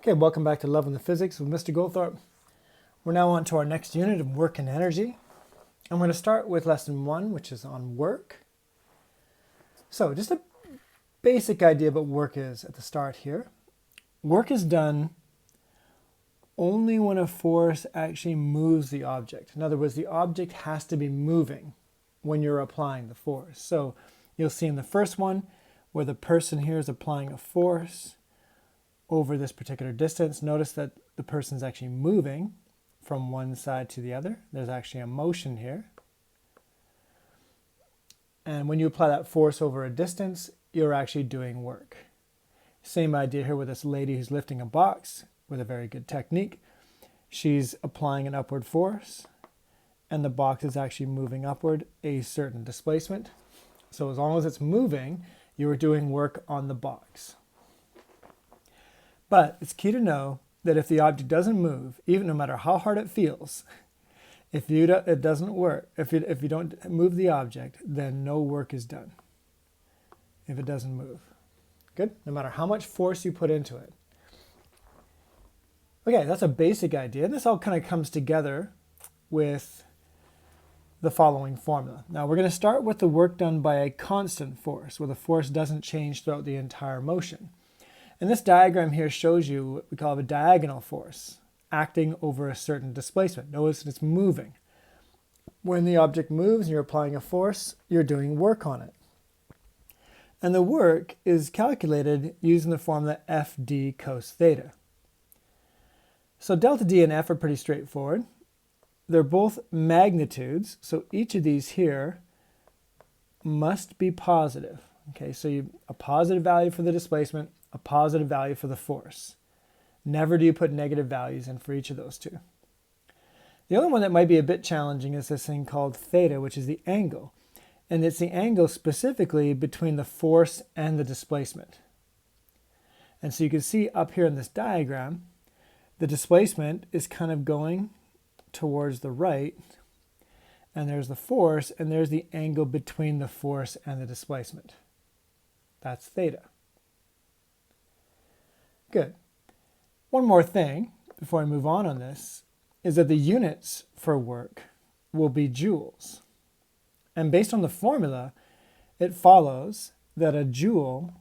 Okay, welcome back to Love and the Physics with Mr. Goldthorpe. We're now on to our next unit of work and energy. I'm going to start with lesson 1, which is on work. So just a basic idea of what work is at the start here. Work is done only when a force actually moves the object. In other words, the object has to be moving when you're applying the force. So you'll see in the first one where the person here is applying a force over this particular distance. Notice that the person is actually moving from one side to the other. There's actually a motion here. And when you apply that force over a distance, you're actually doing work. Same idea here with this lady who's lifting a box with a very good technique. She's applying an upward force, and the box is actually moving upward a certain displacement. So as long as it's moving, you are doing work on the box. But it's key to know that if the object doesn't move, even no matter how hard it feels, it doesn't work, if you don't move the object, then no work is done if it doesn't move. Good? No matter how much force you put into it. Okay, that's a basic idea. And this all kind of comes together with the following formula. Now we're going to start with the work done by a constant force, where the force doesn't change throughout the entire motion. And this diagram here shows you what we call a diagonal force, acting over a certain displacement. Notice that it's moving. When the object moves and you're applying a force, you're doing work on it. And the work is calculated using the formula FD cos theta. So delta D and F are pretty straightforward. They're both magnitudes, so each of these here must be positive. Okay, so a positive value for the displacement, a positive value for the force. Never do you put negative values in for each of those two. The other one that might be a bit challenging is this thing called theta, which is the angle. And it's the angle specifically between the force and the displacement. And so you can see up here in this diagram, the displacement is kind of going towards the right, and there's the force, and there's the angle between the force and the displacement. That's theta. Good. One more thing before I move on this is that the units for work will be joules. And based on the formula, it follows that a joule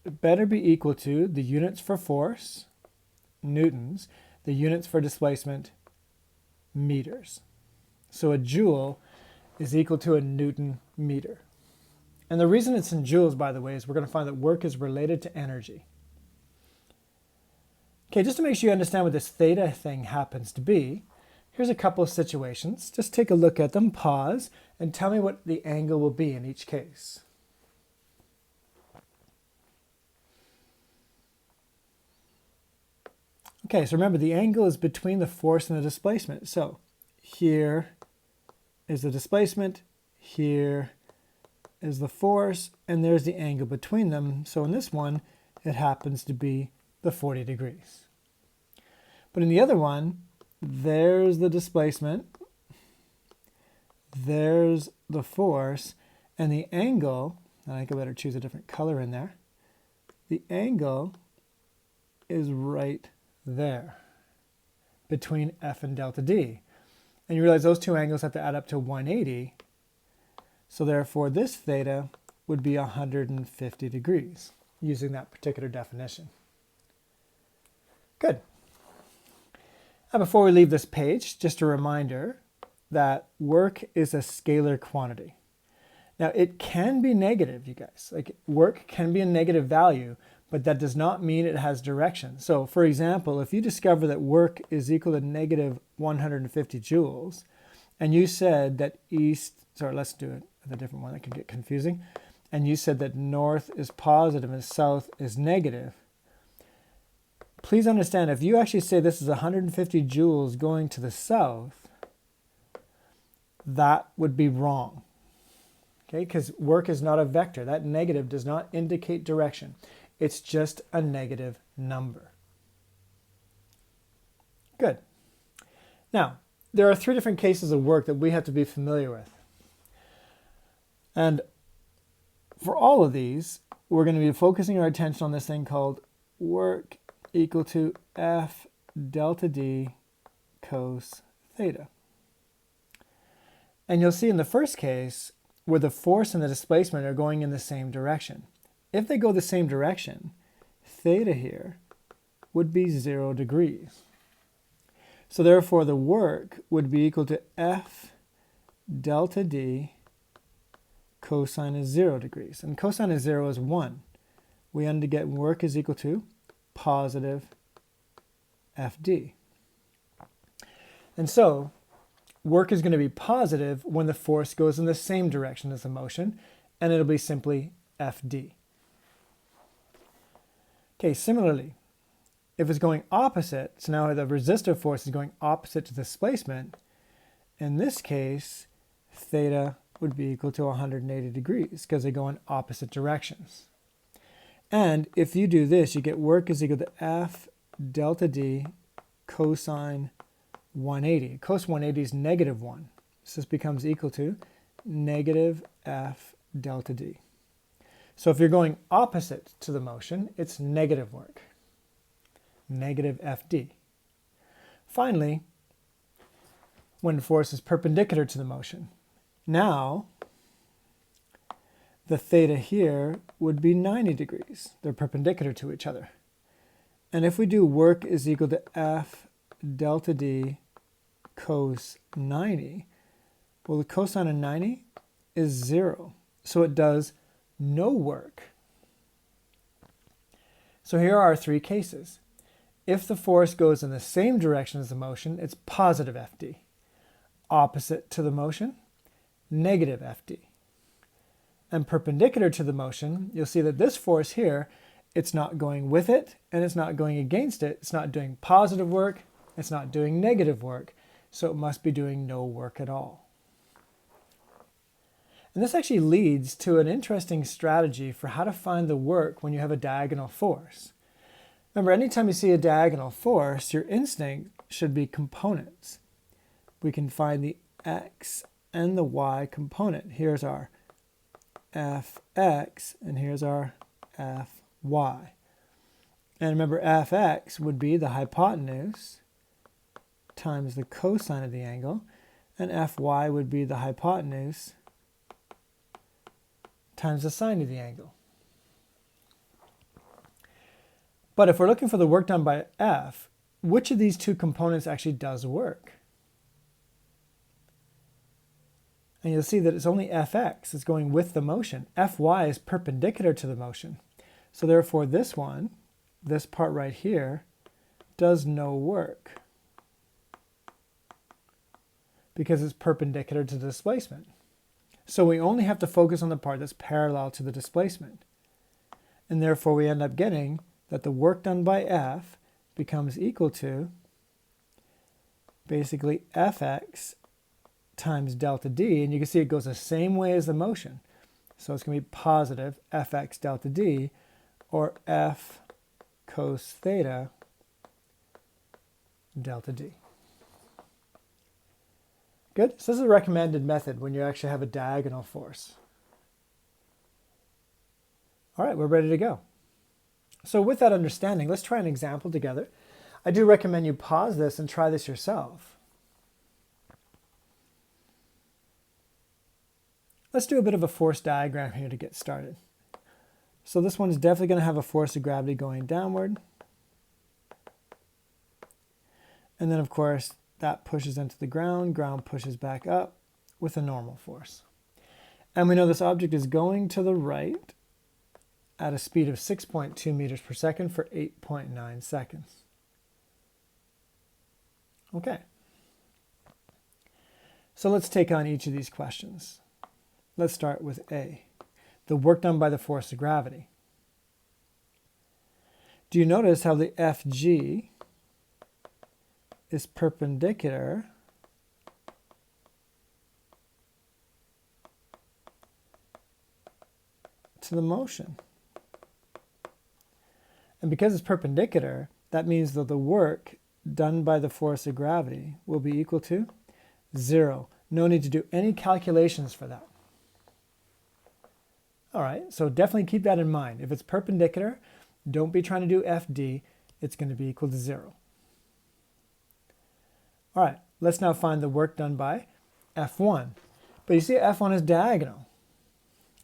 better be equal to the units for force, newtons, the units for displacement, meters. So a joule is equal to a newton meter. And the reason it's in joules, by the way, is we're going to find that work is related to energy. Okay, just to make sure you understand what this theta thing happens to be, here's a couple of situations. Just take a look at them, pause, and tell me what the angle will be in each case. Okay, so remember the angle is between the force and the displacement. So here is the displacement, here is the force, and there's the angle between them. So in this one, it happens to be the 40 degrees. But in the other one, there's the displacement, there's the force, and the angle, and I think I better choose a different color in there, the angle is right there between F and delta D. And you realize those two angles have to add up to 180, so therefore this theta would be 150 degrees using that particular definition. Good. Now before we leave this page, just a reminder that work is a scalar quantity. Now it can be negative, you guys. Like work can be a negative value, but that does not mean it has direction. So for example, if you discover that work is equal to negative 150 joules, and you said that let's do it with a different one that can get confusing, and you said that north is positive and south is negative, please understand, if you actually say this is 150 joules going to the south, that would be wrong. Okay, because work is not a vector. That negative does not indicate direction. It's just a negative number. Good. Now, there are 3 different cases of work that we have to be familiar with. And for all of these, we're going to be focusing our attention on this thing called work equal to F delta D cos theta. And you'll see in the first case where the force and the displacement are going in the same direction. If they go the same direction, theta here would be 0 degrees. So therefore the work would be equal to F delta D cosine of 0 degrees. And cosine of 0 is 1. We end to get work is equal to positive FD. And so work is going to be positive when the force goes in the same direction as the motion, and it'll be simply FD. Okay, similarly, if it's going opposite, so now the resistive force is going opposite to the displacement, in this case, theta would be equal to 180 degrees because they go in opposite directions. And if you do this, you get work is equal to F delta D cosine 180. Cos 180 is negative 1. So this becomes equal to negative F delta D. So if you're going opposite to the motion, it's negative work. Negative FD. Finally, when the force is perpendicular to the motion, now the theta here would be 90 degrees. They're perpendicular to each other. And if we do work is equal to F delta D cos 90, well, the cosine of 90 is 0. So it does no work. So here are our three cases. If the force goes in the same direction as the motion, it's positive FD. Opposite to the motion, negative FD. And perpendicular to the motion, you'll see that this force here, it's not going with it and it's not going against it. It's not doing positive work, it's not doing negative work, so it must be doing no work at all. And this actually leads to an interesting strategy for how to find the work when you have a diagonal force. Remember, anytime you see a diagonal force, your instinct should be components. We can find the x and the y component. Here's our fx, and here's our fy. And remember, fx would be the hypotenuse times the cosine of the angle, and fy would be the hypotenuse times the sine of the angle. But if we're looking for the work done by F, which of these two components actually does work? And you'll see that it's only Fx is going with the motion. Fy is perpendicular to the motion. So therefore this one, this part right here, does no work because it's perpendicular to the displacement. So we only have to focus on the part that's parallel to the displacement. And therefore we end up getting that the work done by F becomes equal to basically Fx times delta D, and you can see it goes the same way as the motion. So it's going to be positive Fx delta D, or F cos theta delta D. Good? So this is a recommended method when you actually have a diagonal force. All right, we're ready to go. So with that understanding, let's try an example together. I do recommend you pause this and try this yourself. Let's do a bit of a force diagram here to get started. So this one's definitely going to have a force of gravity going downward. And then of course that pushes into the ground pushes back up with a normal force. And we know this object is going to the right at a speed of 6.2 meters per second for 8.9 seconds. Okay. So let's take on each of these questions. Let's start with A, the work done by the force of gravity. Do you notice how the FG is perpendicular to the motion? And because it's perpendicular, that means that the work done by the force of gravity will be equal to 0. No need to do any calculations for that. All right, so definitely keep that in mind. If it's perpendicular, don't be trying to do FD. it's going to be equal to 0. All right, let's now find the work done by F1. But you see F1 is diagonal,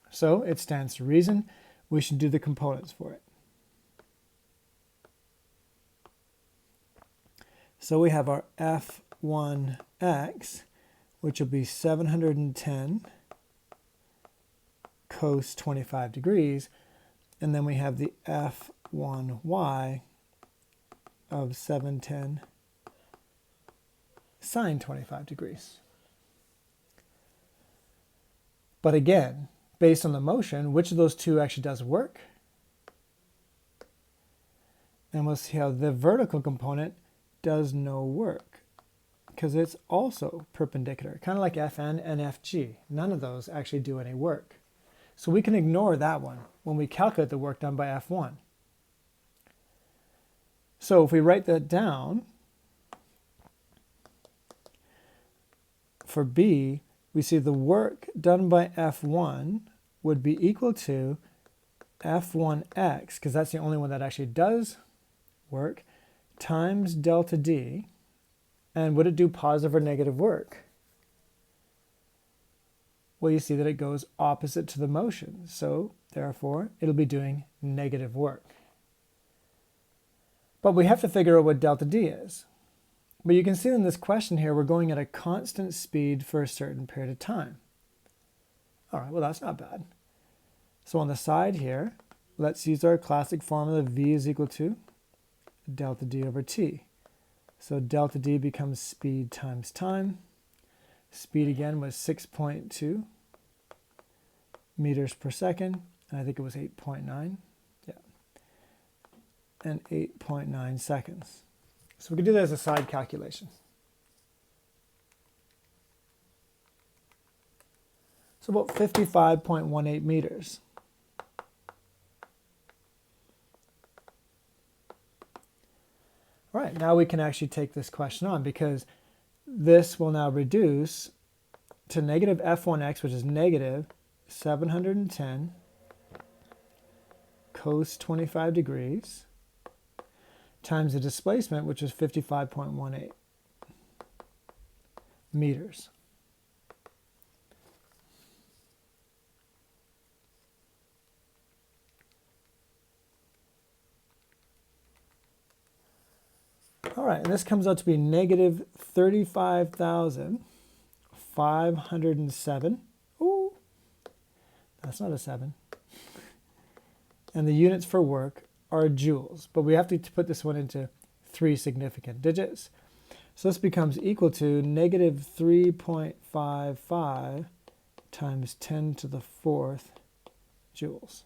so it stands to reason we should do the components for it. So we have our F1x, which will be 710 cos 25 degrees, and then we have the F1y of 710 sine 25 degrees. But again, based on the motion, which of those two actually does work? And we'll see how the vertical component does no work, because it's also perpendicular, kind of like Fn and Fg. None of those actually do any work. So we can ignore that one when we calculate the work done by F1. So if we write that down, for B, we see the work done by F1 would be equal to F1x, because that's the only one that actually does work, times delta D. And would it do positive or negative work? Well, you see that it goes opposite to the motion, so therefore it'll be doing negative work. But we have to figure out what delta D is. But you can see in this question here, we're going at a constant speed for a certain period of time. All right, well, that's not bad. So on the side here, let's use our classic formula. V is equal to delta D over T. So delta D becomes speed times time. Speed again was 6.2 meters per second, and I think it was 8.9. Yeah, and 8.9 seconds. So we can do that as a side calculation. So about 55.18 meters. All right, now we can actually take this question on, because this will now reduce to negative F1x, which is negative 710 cos 25 degrees, times the displacement, which is 55.18 meters. All right, and this comes out to be negative 35,507. Ooh, that's not a 7. And the units for work are joules, but we have to put this one into 3 significant digits. So this becomes equal to negative 3.55 times 10 to the 4th joules.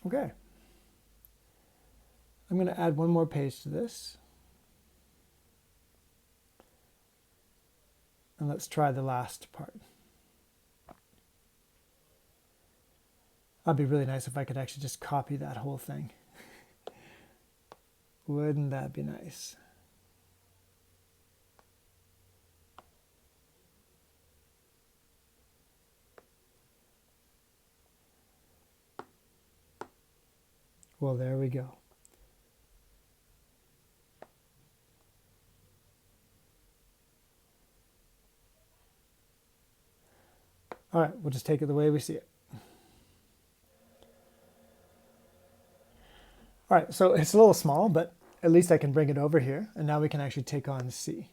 Okay. I'm going to add one more page to this. And let's try the last part. It'd be really nice if I could actually just copy that whole thing. Wouldn't that be nice? Well, there we go. All right, we'll just take it the way we see it. All right, so it's a little small, but at least I can bring it over here, and now we can actually take on C.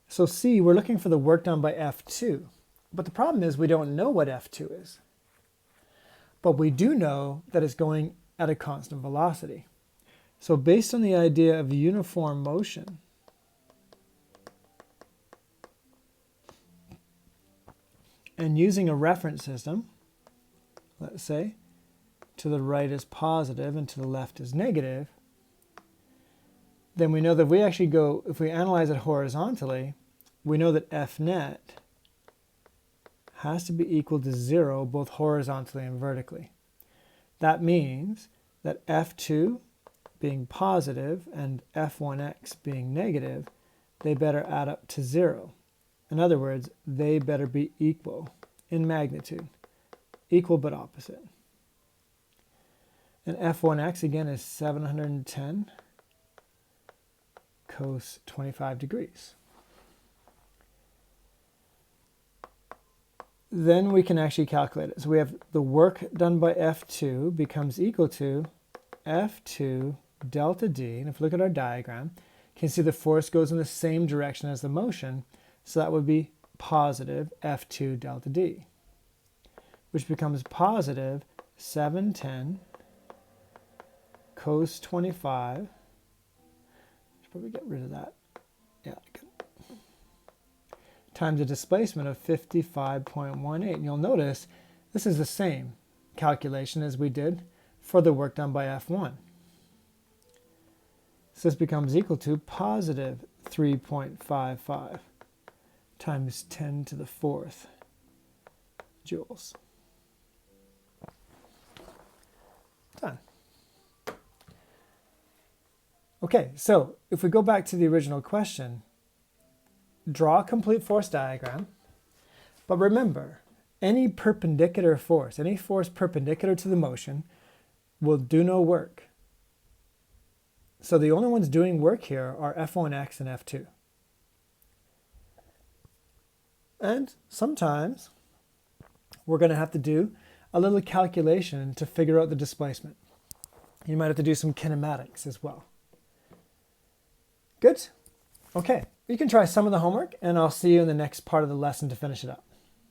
So C, we're looking for the work done by F2, but the problem is we don't know what F2 is. But we do know that it's going at a constant velocity. So based on the idea of uniform motion, and using a reference system, let's say, to the right is positive and to the left is negative, then we know that if we analyze it horizontally, we know that F net has to be equal to 0 both horizontally and vertically. That means that F2 being positive and F1x being negative they better add up to 0. In other words, they better be equal in magnitude, equal but opposite. And F1x again is 710 cos 25 degrees. Then we can actually calculate it. So we have the work done by F2 becomes equal to F2 delta D. And if we look at our diagram, you can see the force goes in the same direction as the motion. So that would be positive F2 delta D, which becomes positive 710 cos 25. Should probably get rid of that. Yeah, good. Times a displacement of 55.18. And you'll notice this is the same calculation as we did for the work done by F1. So this becomes equal to positive 3.55 times 10 to the 4th joules. Done. Okay, so if we go back to the original question, draw a complete force diagram, but remember, any perpendicular force, any force perpendicular to the motion will do no work. So the only ones doing work here are F1x and F2. And sometimes we're going to have to do a little calculation to figure out the displacement. You might have to do some kinematics as well. Good? Okay, you can try some of the homework and I'll see you in the next part of the lesson to finish it up.